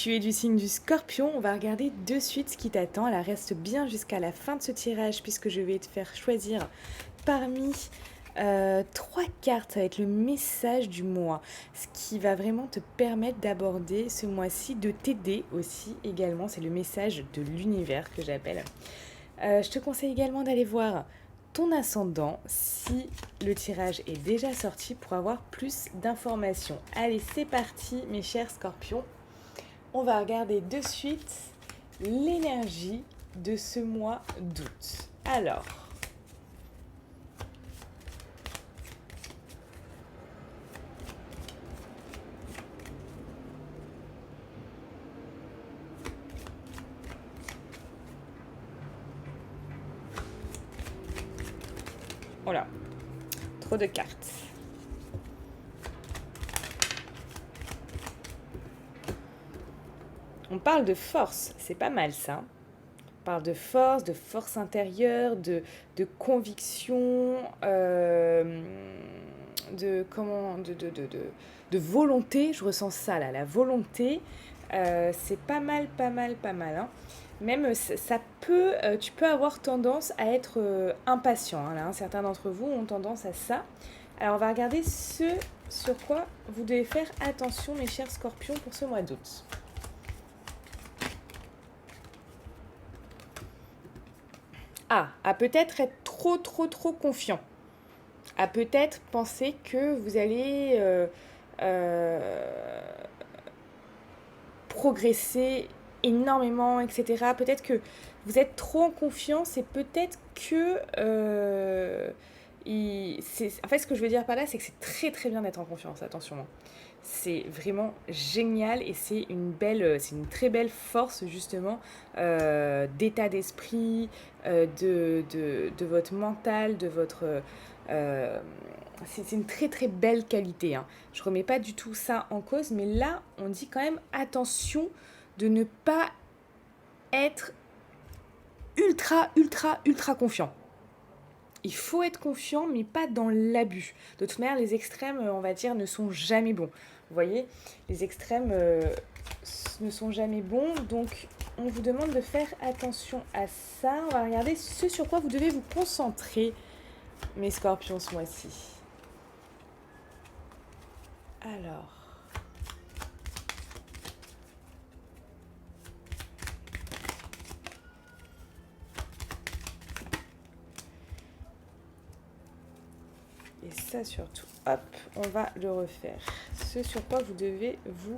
Tu es du signe du Scorpion, on va regarder de suite ce qui t'attend. Elle reste bien jusqu'à la fin de ce tirage puisque je vais te faire choisir parmi trois cartes. Ça va être le message du mois, ce qui va vraiment te permettre d'aborder ce mois-ci, de t'aider aussi également. C'est le message de l'univers que j'appelle. Je te conseille également d'aller voir ton ascendant si le tirage est déjà sorti pour avoir plus d'informations. Allez, c'est parti mes chers Scorpions. On va regarder de suite l'énergie de ce mois d'août. Alors, oh là, trop de cartes. On parle de force, c'est pas mal ça. On parle de force intérieure, de conviction, de volonté. Je ressens ça là, la volonté. C'est pas mal, hein. Même ça peut, tu peux avoir tendance à être impatient. Hein, là, hein. Certains d'entre vous ont tendance à ça. Alors on va regarder ce sur quoi vous devez faire attention, mes chers Scorpions, pour ce mois d'août. À peut-être être trop confiant. À peut-être penser que vous allez progresser énormément, etc. Peut-être que vous êtes trop en confiance et peut-être que... en fait, ce que je veux dire par là, c'est que c'est très bien d'être en confiance, attention. C'est vraiment génial et c'est une très belle force justement d'état d'esprit, de votre mental, de votre... c'est une très belle qualité. Hein. Je remets pas du tout ça en cause, mais là, on dit quand même attention de ne pas être ultra confiant. Il faut être confiant, mais pas dans l'abus. De toute manière, les extrêmes, on va dire, ne sont jamais bons. Vous voyez, les extrêmes ne sont jamais bons, donc on vous demande de faire attention à ça. On va regarder ce sur quoi vous devez vous concentrer, mes Scorpions, ce mois-ci. Alors... Et ça surtout, hop, on va le refaire. Ce sur quoi vous devez vous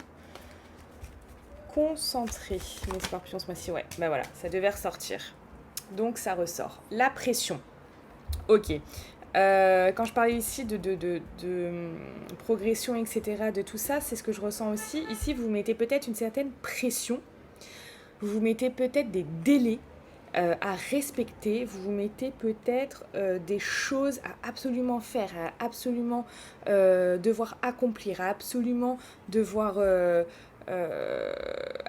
concentrer, mes Scorpions, ce mois-ci. Ouais, bah voilà, ça devait ressortir. Donc ça ressort. La pression. Ok. Quand je parlais ici de progression, etc., de tout ça, c'est ce que je ressens aussi. Ici, vous mettez peut-être une certaine pression. Vous mettez peut-être des délais à respecter. Vous vous mettez peut-être des choses à absolument faire, à absolument devoir accomplir, à absolument devoir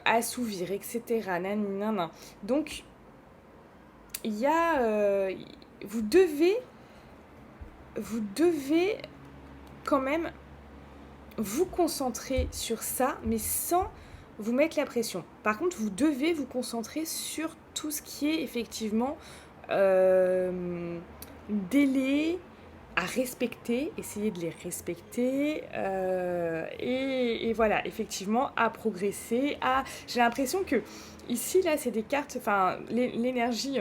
assouvir, etc. Nanana. Donc, il y a... vous devez quand même vous concentrer sur ça, mais sans vous mettre la pression. Par contre, vous devez vous concentrer sur tout ce qui est effectivement délai à respecter, essayer de les respecter et voilà, effectivement, à progresser. J'ai l'impression que ici, là, c'est des cartes, enfin, l'énergie...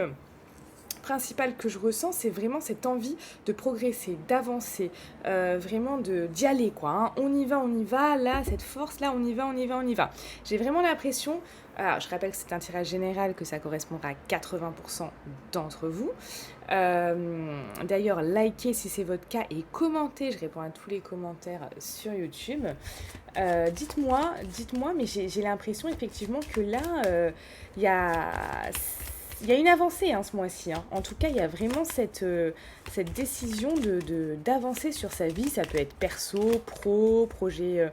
principale que je ressens, c'est vraiment cette envie de progresser, d'avancer, vraiment d'y aller, quoi. Hein. On y va, là, cette force-là, on y va. J'ai vraiment l'impression, alors je rappelle que c'est un tirage général, que ça correspondra à 80% d'entre vous. D'ailleurs, likez si c'est votre cas et commentez, je réponds à tous les commentaires sur YouTube. Dites-moi, mais j'ai l'impression effectivement que là, il y a une avancée hein, ce mois-ci. Hein. En tout cas, il y a vraiment cette décision d'avancer sur sa vie. Ça peut être perso, pro, projet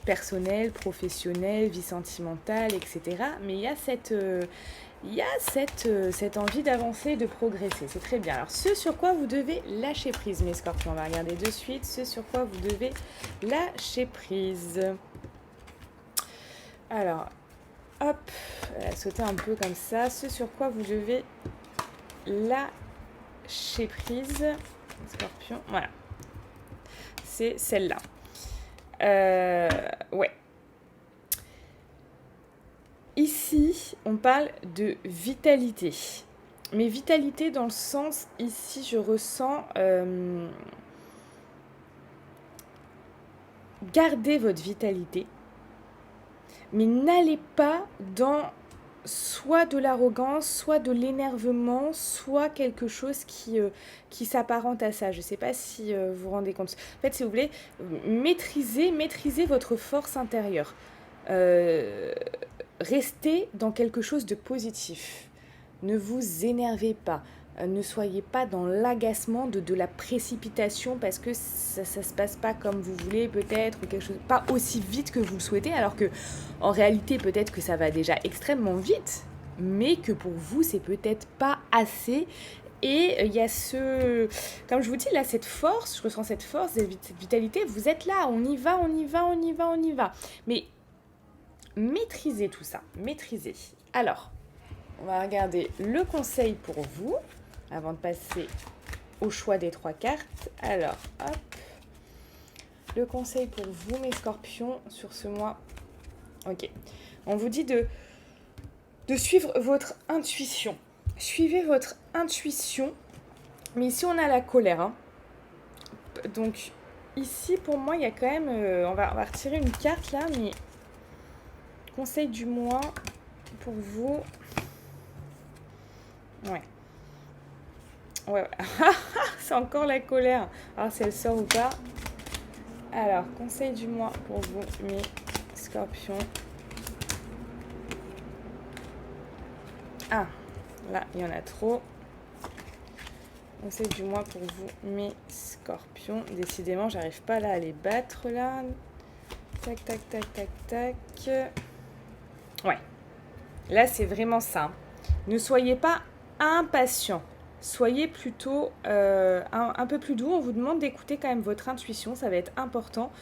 personnel, professionnel, vie sentimentale, etc. Mais il y a cette envie d'avancer, de progresser. C'est très bien. Alors, ce sur quoi vous devez lâcher prise, mes Scorpions. On va regarder de suite ce sur quoi vous devez lâcher prise. Alors... hop, elle a sauté un peu comme ça. Ce sur quoi vous devez lâcher prise. Scorpion, voilà. C'est celle-là. Ouais. Ici, on parle de vitalité. Mais vitalité dans le sens, ici, je ressens... gardez votre vitalité, mais n'allez pas dans soit de l'arrogance, soit de l'énervement, soit quelque chose qui s'apparente à ça. Je ne sais pas si vous vous rendez compte. En fait, si vous voulez, maîtrisez votre force intérieure. Restez dans quelque chose de positif. Ne vous énervez pas. Ne soyez pas dans l'agacement de la précipitation parce que ça se passe pas comme vous voulez peut-être ou quelque chose pas aussi vite que vous le souhaitez alors que en réalité peut-être que ça va déjà extrêmement vite mais que pour vous c'est peut-être pas assez et il y a comme je vous dis là cette force, je ressens cette force, cette vitalité, vous êtes là, on y va, mais maîtrisez tout ça, maîtrisez. Alors on va regarder le conseil pour vous avant de passer au choix des 3 cartes. Alors, hop. Le conseil pour vous, mes scorpions, sur ce mois. Ok. On vous dit de suivre votre intuition. Suivez votre intuition. Mais ici, on a la colère. Hein. Donc, ici, pour moi, il y a quand même... on va retirer une carte, là, mais... Conseil du mois pour vous. Ouais. Ouais. C'est encore la colère. Alors, si elle sort ou pas. Alors, conseil du mois pour vous, mes scorpions. Ah, là, il y en a trop. Conseil du mois pour vous, mes scorpions. Décidément, j'arrive pas là à les battre, là. Tac, tac, tac, tac, tac. Ouais. Là, c'est vraiment ça. Ne soyez pas impatient. Soyez plutôt un peu plus doux. On vous demande d'écouter quand même votre intuition, ça va être important.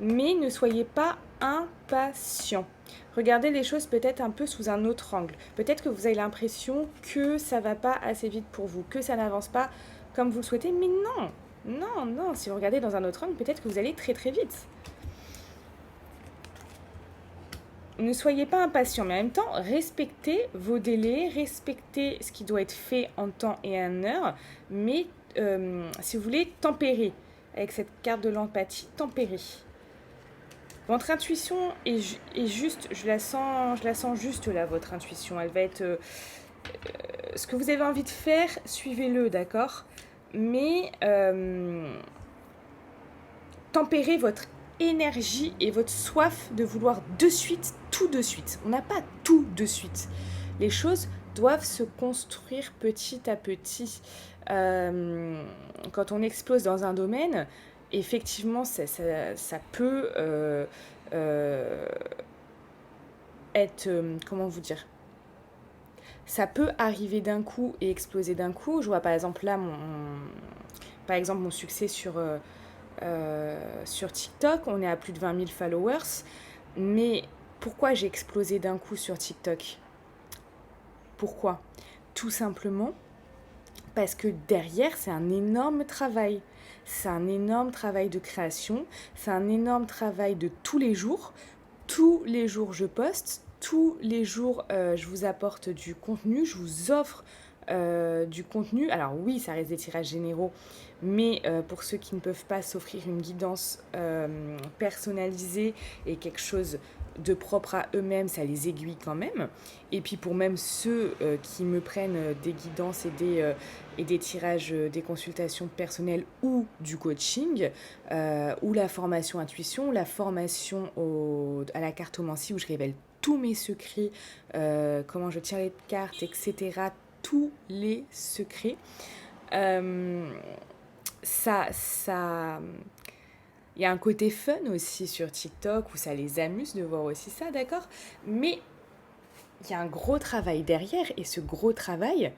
Mais ne soyez pas impatient. Regardez les choses peut-être un peu sous un autre angle. Peut-être que vous avez l'impression que ça ne va pas assez vite pour vous, que ça n'avance pas comme vous le souhaitez. Mais non, non, non. Si vous regardez dans un autre angle, peut-être que vous allez très très vite. Ne soyez pas impatient, mais en même temps, respectez vos délais, respectez ce qui doit être fait en temps et en heure, mais si vous voulez, tempérez. Avec cette carte de l'empathie, tempérez. Votre intuition est juste, je la sens juste là, votre intuition. Elle va être... ce que vous avez envie de faire, suivez-le, d'accord ? Mais tempérez votre énergie et votre soif de vouloir de suite, tout de suite. On n'a pas tout de suite. Les choses doivent se construire petit à petit. Quand on explose dans un domaine, effectivement, ça peut être... comment vous dire ? Ça peut arriver d'un coup et exploser d'un coup. Je vois par exemple là mon succès sur TikTok, on est à plus de 20 000 followers. Mais pourquoi j'ai explosé d'un coup sur TikTok ? Pourquoi ? Tout simplement parce que derrière, c'est un énorme travail. C'est un énorme travail de création. C'est un énorme travail de tous les jours. Tous les jours, je poste. Tous les jours, je vous apporte du contenu. Je vous offre du contenu. Alors oui, ça reste des tirages généraux. Mais pour ceux qui ne peuvent pas s'offrir une guidance personnalisée et quelque chose de propre à eux-mêmes, ça les aiguille quand même. Et puis pour même ceux qui me prennent des guidances et des tirages, des consultations personnelles ou du coaching, ou la formation intuition, la formation à la cartomancie où je révèle tous mes secrets, comment je tire les cartes, etc. Tous les secrets. Il y a un côté fun aussi sur TikTok où ça les amuse de voir aussi ça, d'accord ? Mais il y a un gros travail derrière et ce gros travail,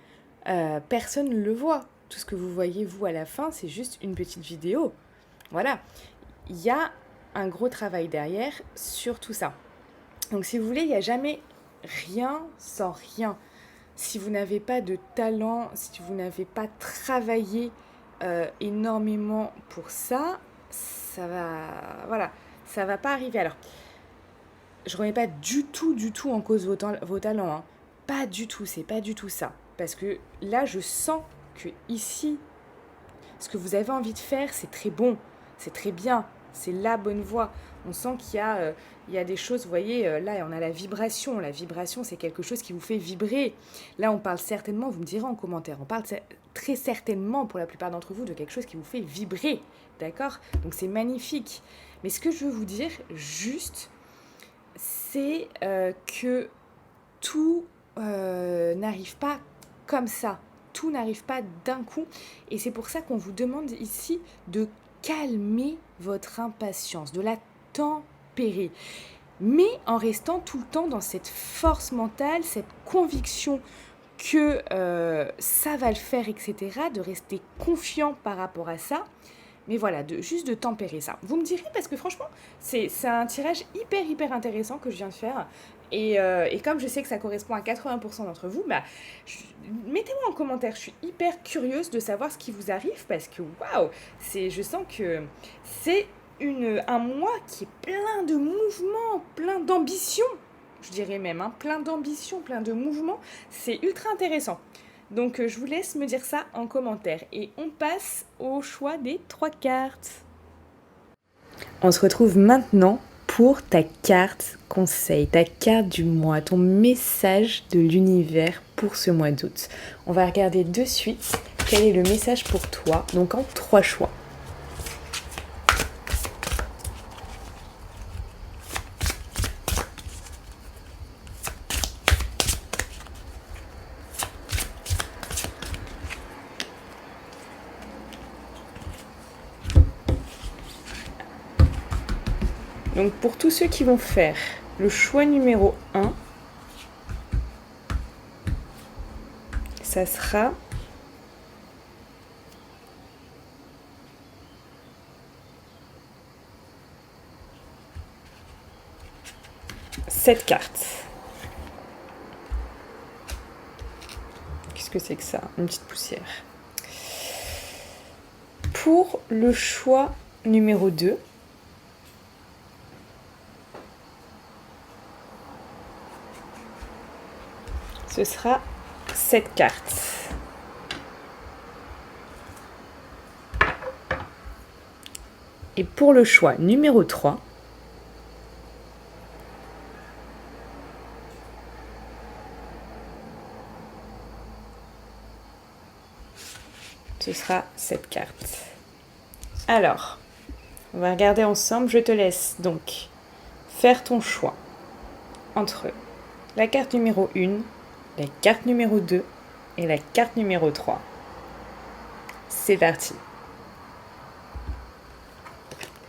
personne ne le voit. Tout ce que vous voyez, vous, à la fin, c'est juste une petite vidéo. Voilà. Il y a un gros travail derrière sur tout ça. Donc, si vous voulez, il n'y a jamais rien sans rien. Si vous n'avez pas de talent, si vous n'avez pas travaillé énormément pour ça, voilà, ça va pas arriver. Alors, je remets pas du tout en cause vos talents, hein. Pas du tout, c'est pas du tout ça. Parce que là, je sens que ici, ce que vous avez envie de faire, c'est très bon, c'est très bien, c'est la bonne voie. On sent il y a des choses, vous voyez, là, on a la vibration. La vibration, c'est quelque chose qui vous fait vibrer. Là, on parle certainement, vous me direz en commentaire, on parle très certainement, pour la plupart d'entre vous, de quelque chose qui vous fait vibrer, d'accord? Donc, c'est magnifique. Mais ce que je veux vous dire, juste, c'est que tout n'arrive pas comme ça. Tout n'arrive pas d'un coup. Et c'est pour ça qu'on vous demande ici de calmer votre impatience, de la tempérer. Mais en restant tout le temps dans cette force mentale, cette conviction que ça va le faire, etc. De rester confiant par rapport à ça. Mais voilà, juste de tempérer ça. Vous me direz, parce que franchement, c'est un tirage hyper intéressant que je viens de faire. Et comme je sais que ça correspond à 80% d'entre vous, bah, mettez-moi en commentaire. Je suis hyper curieuse de savoir ce qui vous arrive parce que waouh, je sens que c'est un mois qui est plein de mouvements, plein d'ambition. Je dirais même, hein, plein d'ambition, plein de mouvements. C'est ultra intéressant. Donc je vous laisse me dire ça en commentaire. Et on passe au choix des 3 cartes. On se retrouve maintenant pour ta carte conseil, ta carte du mois, ton message de l'univers pour ce mois d'août. On va regarder de suite quel est le message pour toi, donc en 3 choix. Donc pour tous ceux qui vont faire le choix numéro 1, ça sera cette carte. Qu'est-ce que c'est que ça? Une petite poussière. Pour le choix numéro 2, ce sera cette carte. Et pour le choix numéro 3, ce sera cette carte. Alors, on va regarder ensemble. Je te laisse donc faire ton choix entre la carte numéro 1, la carte numéro 2 et la carte numéro 3. C'est parti.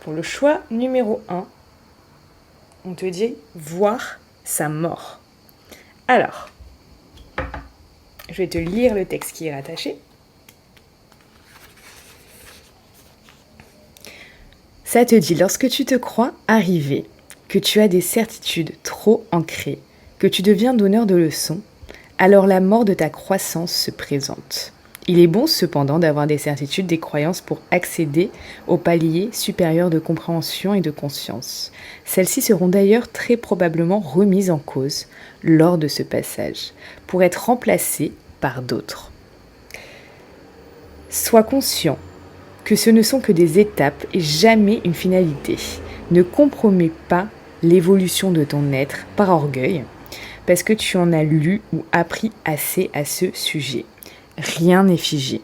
Pour le choix numéro 1, on te dit voir sa mort. Alors, je vais te lire le texte qui est rattaché. Ça te dit, lorsque tu te crois arrivé, que tu as des certitudes trop ancrées, que tu deviens donneur de leçons, alors la mort de ta croissance se présente. Il est bon cependant d'avoir des certitudes, des croyances pour accéder au palier supérieur de compréhension et de conscience. Celles-ci seront d'ailleurs très probablement remises en cause lors de ce passage, pour être remplacées par d'autres. Sois conscient que ce ne sont que des étapes et jamais une finalité. Ne compromets pas l'évolution de ton être par orgueil, parce que tu en as lu ou appris assez à ce sujet. Rien n'est figé,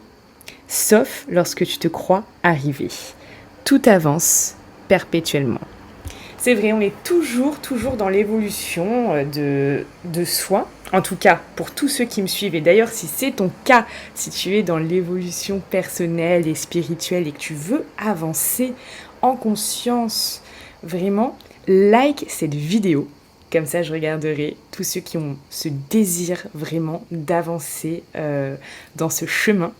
sauf lorsque tu te crois arrivé. Tout avance perpétuellement. C'est vrai, on est toujours dans l'évolution de soi. En tout cas, pour tous ceux qui me suivent. Et d'ailleurs, si c'est ton cas, si tu es dans l'évolution personnelle et spirituelle et que tu veux avancer en conscience, vraiment, like cette vidéo. Comme ça, je regarderai tous ceux qui ont ce désir vraiment d'avancer dans ce chemin.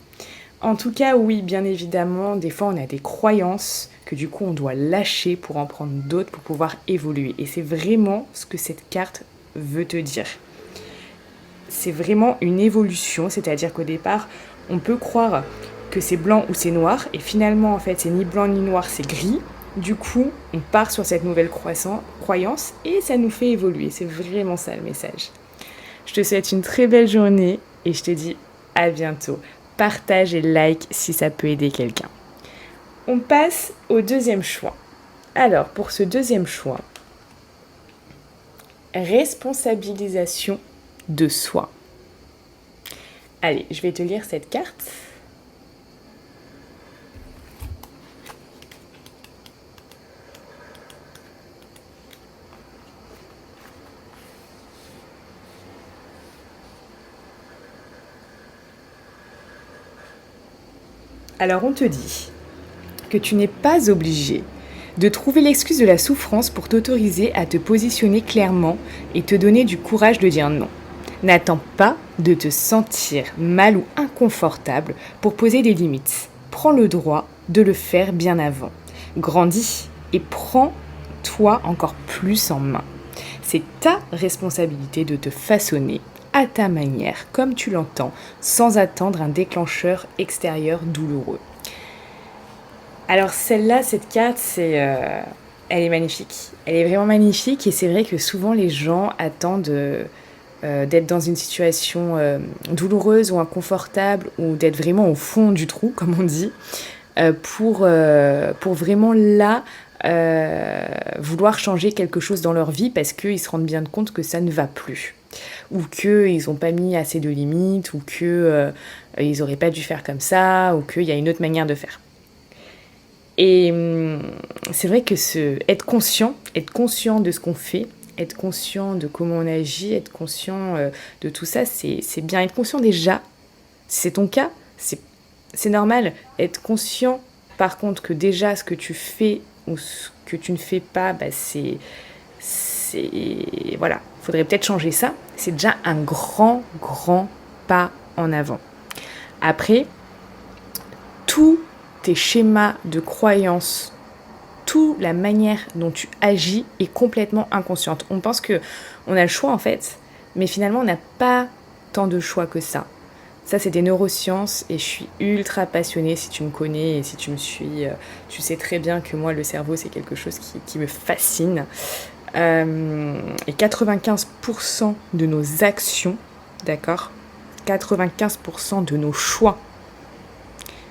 En tout cas, oui, bien évidemment, des fois, on a des croyances que du coup, on doit lâcher pour en prendre d'autres, pour pouvoir évoluer. Et c'est vraiment ce que cette carte veut te dire. C'est vraiment une évolution, c'est-à-dire qu'au départ, on peut croire que c'est blanc ou c'est noir, et finalement, en fait, c'est ni blanc ni noir, c'est gris. Du coup, on part sur cette nouvelle croyance, et ça nous fait évoluer. C'est vraiment ça le message. Je te souhaite une très belle journée, et je te dis à bientôt. Partage et like si ça peut aider quelqu'un. On passe au deuxième choix. Alors, pour ce deuxième choix, responsabilisation de soi. Allez, je vais te lire cette carte. Alors, on te dit que tu n'es pas obligé de trouver l'excuse de la souffrance pour t'autoriser à te positionner clairement et te donner du courage de dire non. N'attends pas de te sentir mal ou inconfortable pour poser des limites. Prends le droit de le faire bien avant. Grandis et prends-toi encore plus en main. C'est ta responsabilité de te façonner à ta manière, comme tu l'entends, sans attendre un déclencheur extérieur douloureux. Alors celle-là, cette carte, elle est magnifique. Elle est vraiment magnifique et c'est vrai que souvent les gens attendent d'être dans une situation douloureuse ou inconfortable ou d'être vraiment au fond du trou, comme on dit, pour vraiment là vouloir changer quelque chose dans leur vie parce qu'ils se rendent bien compte que ça ne va plus. Ou qu'ils n'ont pas mis assez de limites, ou qu'ils n'auraient pas dû faire comme ça, ou qu'il y a une autre manière de faire. Et c'est vrai que être conscient de ce qu'on fait, être conscient de comment on agit, être conscient de tout ça, c'est bien. Être conscient déjà, si c'est ton cas, c'est normal. Être conscient, par contre, que déjà ce que tu fais ou ce que tu ne fais pas, voilà, faudrait peut-être changer ça. C'est déjà un grand pas en avant. Après, tous tes schémas de croyances, toute la manière dont tu agis est complètement inconsciente. On pense qu'on a le choix en fait, mais finalement on n'a pas tant de choix que ça. Ça c'est des neurosciences et je suis ultra passionnée. Si tu me connais et si tu me suis, tu sais très bien que moi le cerveau c'est quelque chose qui me fascine. Et 95% de nos actions, d'accord, 95% de nos choix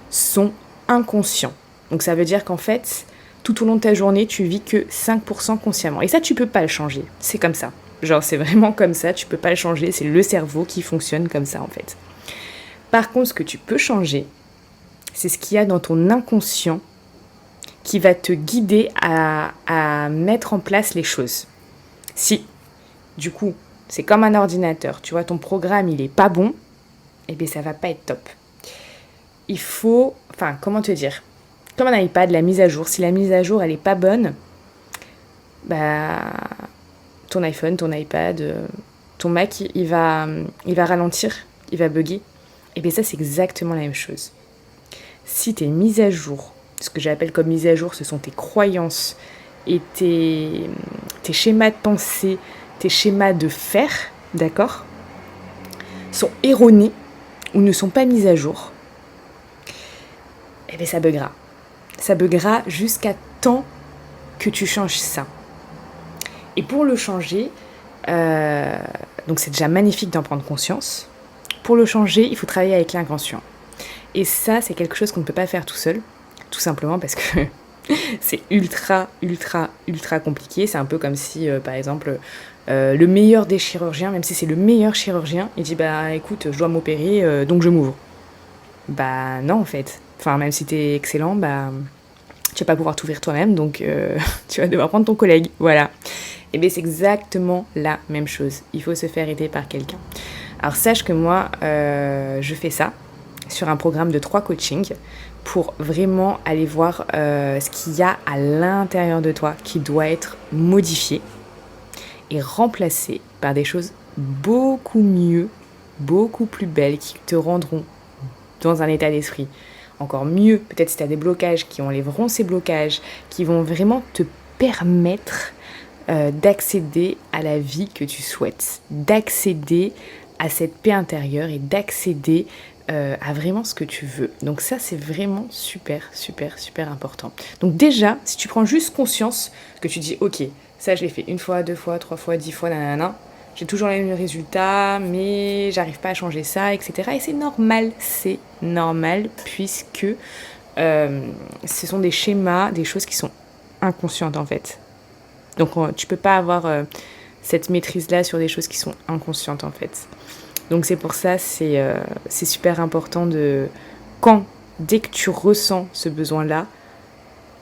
sont inconscients. Donc ça veut dire qu'en fait, tout au long de ta journée, tu vis que 5% consciemment. Et ça, tu peux pas le changer. C'est comme ça. Genre, c'est vraiment comme ça, tu peux pas le changer. C'est le cerveau qui fonctionne comme ça, en fait. Par contre, ce que tu peux changer, c'est ce qu'il y a dans ton inconscient qui va te guider à mettre en place les choses. Si, du coup, c'est comme un ordinateur, tu vois, ton programme, il est pas bon, eh bien, ça va pas être top. Il faut, comment te dire, comme un iPad, la mise à jour, si la mise à jour, elle est pas bonne, ton iPhone, ton iPad, ton Mac, il va ralentir, il va bugger. Et bien ça, c'est exactement la même chose. Si tes mises à jour, ce que j'appelle comme mise à jour, ce sont tes croyances et tes schémas de pensée, tes schémas de faire, d'accord, sont erronés ou ne sont pas mis à jour, eh bien ça buggera. Ça buggera jusqu'à temps que tu changes ça. Et pour le changer, donc c'est déjà magnifique d'en prendre conscience. Pour le changer, il faut travailler avec l'inconscient. Et ça, c'est quelque chose qu'on ne peut pas faire tout seul, tout simplement parce que c'est ultra compliqué. C'est un peu comme si, par exemple, le meilleur des chirurgiens, même si c'est le meilleur chirurgien, il dit écoute, je dois m'opérer, donc je m'ouvre. Non en fait. Enfin, même si t'es excellent, tu vas pas pouvoir t'ouvrir toi-même, donc tu vas devoir prendre ton collègue. Voilà. Et bien c'est exactement la même chose. Il faut se faire aider par quelqu'un. Alors sache que moi, je fais ça sur un programme de 3 coachings pour vraiment aller voir ce qu'il y a à l'intérieur de toi qui doit être modifié et remplacé par des choses beaucoup mieux, beaucoup plus belles qui te rendront dans un état d'esprit encore mieux. Peut-être si tu as des blocages qui enlèveront ces blocages, qui vont vraiment te permettre d'accéder à la vie que tu souhaites, d'accéder à cette paix intérieure et d'accéder à vraiment ce que tu veux. Donc ça, c'est vraiment super, super, super important. Donc déjà, si tu prends juste conscience que tu dis, ok, ça je l'ai fait 1 fois, 2 fois, 3 fois, 10 fois, nanana, j'ai toujours les mêmes résultats, mais j'arrive pas à changer ça, etc. Et c'est normal, puisque ce sont des schémas, des choses qui sont inconscientes en fait. Donc tu peux pas avoir cette maîtrise-là sur des choses qui sont inconscientes en fait. Donc c'est pour ça, c'est super important dès que tu ressens ce besoin-là,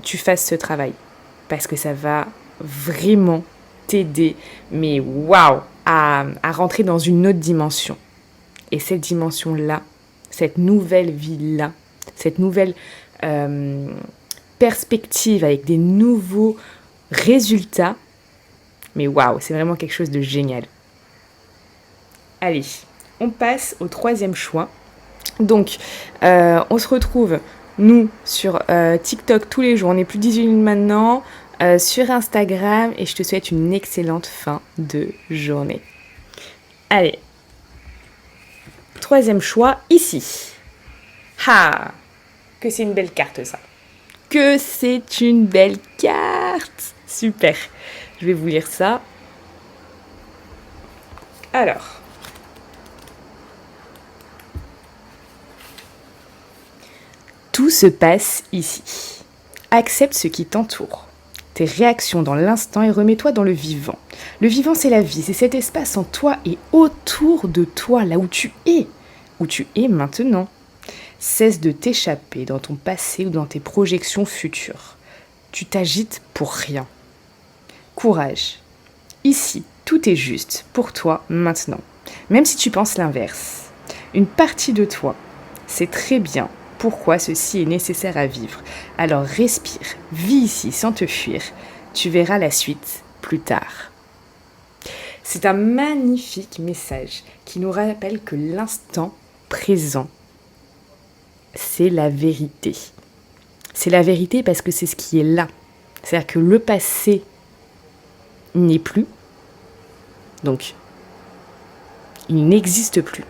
tu fasses ce travail. Parce que ça va vraiment t'aider, mais waouh, à rentrer dans une autre dimension. Et cette dimension-là, cette nouvelle vie-là, cette nouvelle perspective avec des nouveaux résultats, mais waouh, c'est vraiment quelque chose de génial. Allez, on passe au 3e choix. Donc, on se retrouve, nous, sur TikTok tous les jours. On est plus de 18 000 maintenant, sur Instagram. Et je te souhaite une excellente fin de journée. Allez, 3e choix, ici. Ah, que c'est une belle carte, ça. Que c'est une belle carte. Super. Je vais vous lire ça. Alors. Tout se passe ici. Accepte ce qui t'entoure. Tes réactions dans l'instant et remets-toi dans le vivant. Le vivant, c'est la vie, c'est cet espace en toi et autour de toi, là où tu es maintenant. Cesse de t'échapper dans ton passé ou dans tes projections futures. Tu t'agites pour rien. Courage. Ici, tout est juste pour toi maintenant. Même si tu penses l'inverse. Une partie de toi sait très bien pourquoi ceci est nécessaire à vivre. Alors respire, vis ici sans te fuir. Tu verras la suite plus tard. C'est un magnifique message qui nous rappelle que l'instant présent, c'est la vérité. C'est la vérité parce que c'est ce qui est là. C'est-à-dire que le passé n'est plus. Donc, il n'existe plus.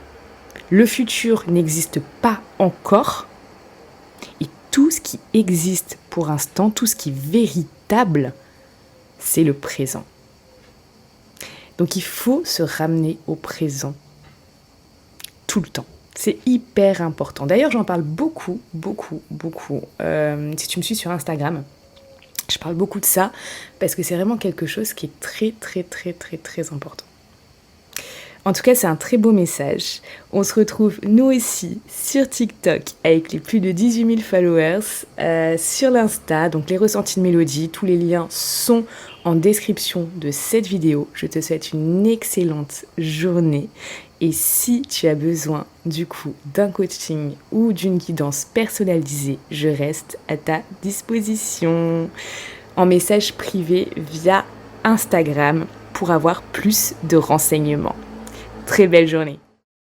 Le futur n'existe pas encore. Et tout ce qui existe pour l'instant, tout ce qui est véritable, c'est le présent. Donc il faut se ramener au présent tout le temps. C'est hyper important. D'ailleurs, j'en parle beaucoup. Si tu me suis sur Instagram, je parle beaucoup de ça parce que c'est vraiment quelque chose qui est très important. En tout cas, c'est un très beau message. On se retrouve, nous aussi, sur TikTok, avec les plus de 18 000 followers, sur l'Insta, donc les ressentis de Mélodie. Tous les liens sont en description de cette vidéo. Je te souhaite une excellente journée. Et si tu as besoin, du coup, d'un coaching ou d'une guidance personnalisée, je reste à ta disposition en message privé via Instagram pour avoir plus de renseignements. Très belle journée.